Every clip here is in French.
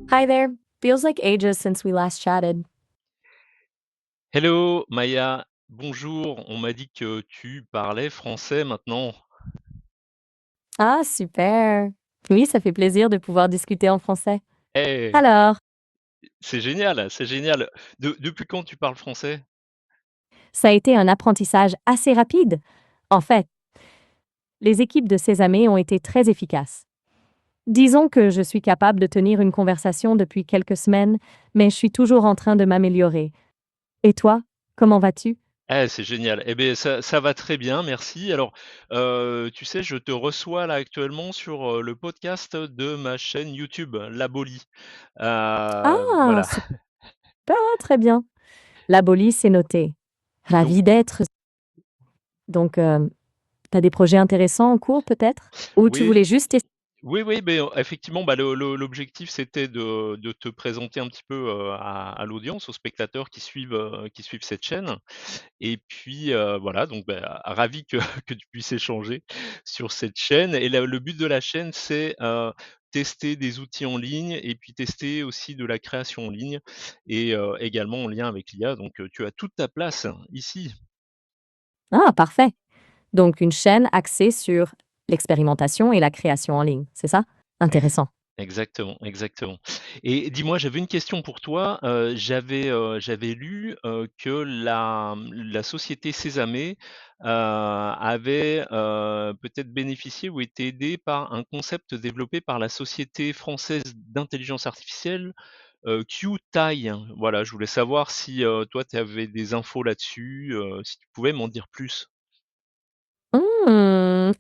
Hi there. Feels like ages since we last chatted. Hello Maya, bonjour. On m'a dit que tu parlais français maintenant. Ah, super. Oui, ça fait plaisir de pouvoir discuter en français. Eh, Alors, c'est génial, c'est génial. Depuis quand tu parles français? ça a été un apprentissage assez rapide. En fait, les équipes de Sésame ont été très efficaces. Disons que je suis capable de tenir une conversation depuis quelques semaines, mais je suis toujours en train de m'améliorer. Et toi, comment vas-tu? Eh, c'est génial. Eh bien, ça va très bien, merci. Alors, tu sais, je te reçois là actuellement sur le podcast de ma chaîne YouTube, L'Aboli. Ah, Voilà. super, très bien. L'aboli, c'est noté. Donc, Ravi d'être. Donc, t'as des projets intéressants en cours peut-être? Ou tu oui, voulais juste tester? oui, oui, mais effectivement, bah, l'objectif, c'était de te présenter un petit peu à l'audience, aux spectateurs qui suivent cette chaîne. Et puis, voilà, donc bah, ravi que que tu puisses échanger sur cette chaîne et le but de la chaîne, c'est, tester des outils en ligne et puis tester aussi de la création en ligne et également en lien avec l'IA, donc tu as toute ta place ici. Ah, parfait. Donc, une chaîne axée sur l'expérimentation et la création en ligne, c'est ça? Intéressant. Exactement, exactement. Et dis-moi, j'avais une question pour toi. J'avais lu, que la société Sésame, avait, peut-être bénéficié ou été aidée par un concept développé par la société française d'intelligence artificielle, QTAI. Voilà, je voulais savoir si, toi tu avais des infos là-dessus, si tu pouvais m'en dire plus?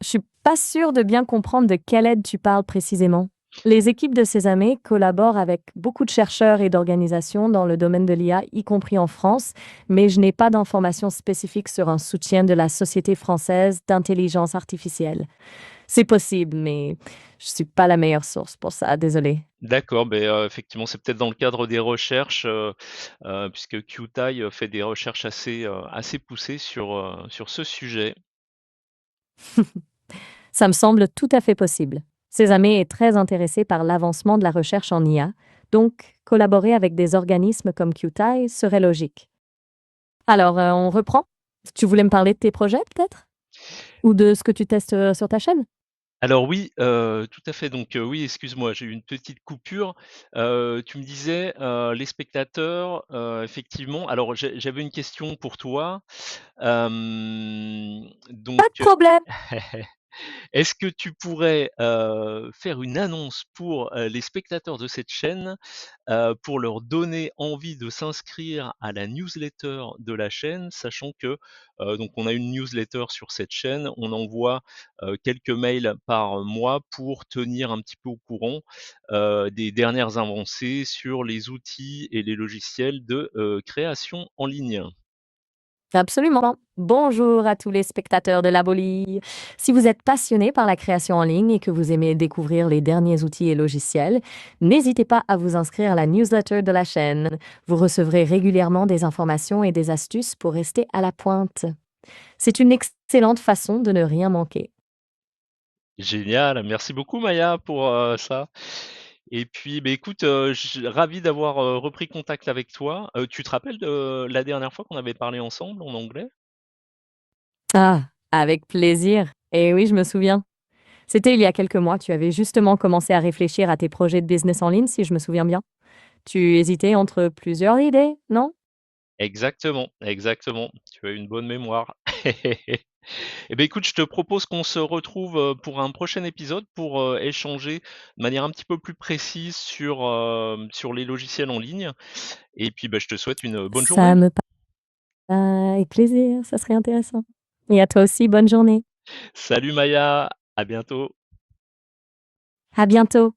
Je suis pas sûre de bien comprendre de quelle aide tu parles précisément. Les équipes de Sésame collaborent avec beaucoup de chercheurs et d'organisations dans le domaine de l'IA, y compris en France, mais je n'ai pas d'informations spécifiques sur un soutien de la Société française d'intelligence artificielle. C'est possible, mais je suis pas la meilleure source pour ça, désolée. D'accord, beh, effectivement, c'est peut-être dans le cadre des recherches, puisque QTAI, fait des recherches assez poussées sur ce sujet. Ça me semble tout à fait possible. Sésame est très intéressé par l'avancement de la recherche en IA, donc collaborer avec des organismes comme QTI serait logique. Alors, on reprend? Tu voulais me parler de tes projets peut-être? Ou de ce que tu testes sur ta chaîne? Alors oui, tout à fait, donc oui, excuse-moi, j'ai eu une petite coupure. Tu me disais, les spectateurs, effectivement alors j'avais une question pour toi. Donc Pas de problème. est-ce que tu pourrais, faire une annonce pour, les spectateurs de cette chaîne, pour leur donner envie de s'inscrire à la newsletter de la chaîne? Sachant que, donc on a une newsletter sur cette chaîne, on envoie, quelques mails par mois pour tenir un petit peu au courant, des dernières avancées sur les outils et les logiciels de, création en ligne. Absolument. Bonjour à tous les spectateurs de l'Aboli. Si vous êtes passionné par la création en ligne et que vous aimez découvrir les derniers outils et logiciels, n'hésitez pas à vous inscrire à la newsletter de la chaîne. Vous recevrez régulièrement des informations et des astuces pour rester à la pointe. C'est une excellente façon de ne rien manquer. Génial, merci beaucoup Maya pour, ça. Et puis, beh, écoute, j ravi d'avoir, repris contact avec toi. Tu te rappelles de la dernière fois qu'on avait parlé ensemble en anglais? Ah, avec plaisir. Et oui, je me souviens. C'était il y a quelques mois, tu avais justement commencé à réfléchir à tes projets de business en ligne, si je me souviens bien. Tu hésitais entre plusieurs idées, non? Exactement, exactement. Tu as une bonne mémoire. Et beh, écoute, je te propose qu'on se retrouve, pour un prochain épisode pour, échanger de manière un petit peu plus précise sur, sur les logiciels en ligne et puis, bah, je te souhaite une bonne Ça journée. me avec plaisir, ça serait intéressant. Et à toi aussi, bonne journée. Salut Maya, à bientôt. À bientôt.